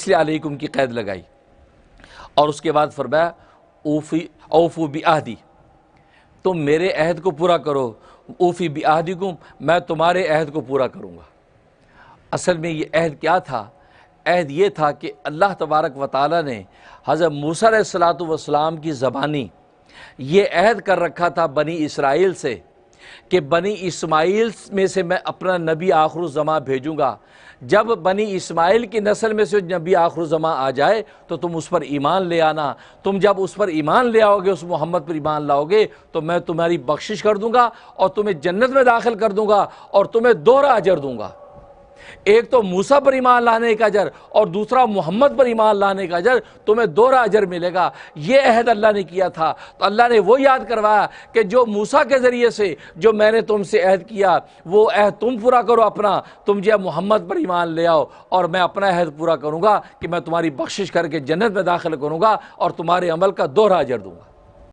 اس لیے علیکم کی قید لگائی، اور اس کے بعد فرمایا اوفو بعہدی، تم میرے عہد کو پورا کرو، اوفی بعہدکم، میں تمہارے عہد کو پورا کروں گا۔ اصل میں یہ عہد کیا تھا؟ عہد یہ تھا کہ اللہ تبارک و تعالیٰ نے حضرت موسیٰ علیہ السلام کی زبانی یہ عہد کر رکھا تھا بنی اسرائیل سے کہ بنی اسماعیل میں سے میں اپنا نبی آخر الزماں بھیجوں گا، جب بنی اسماعیل کی نسل میں سے نبی آخر الزماں آ جائے تو تم اس پر ایمان لے آنا، تم جب اس پر ایمان لے آؤ گے، اس محمد پر ایمان لاؤ گے تو میں تمہاری بخشش کر دوں گا اور تمہیں جنت میں داخل کر دوں گا اور تمہیں دوہرا اجر دوں گا، ایک تو موسیٰ پر ایمان لانے کا اجر اور دوسرا محمد پر ایمان لانے کا اجر، تمہیں دوہرا اجر ملے گا۔ یہ عہد اللہ نے کیا تھا، تو اللہ نے وہ یاد کروایا کہ جو موسیٰ کے ذریعے سے جو میں نے تم سے عہد کیا وہ عہد تم پورا کرو اپنا، تم جو محمد پر ایمان لے آؤ اور میں اپنا عہد پورا کروں گا کہ میں تمہاری بخشش کر کے جنت میں داخل کروں گا اور تمہارے عمل کا دوہرا اجر دوں گا۔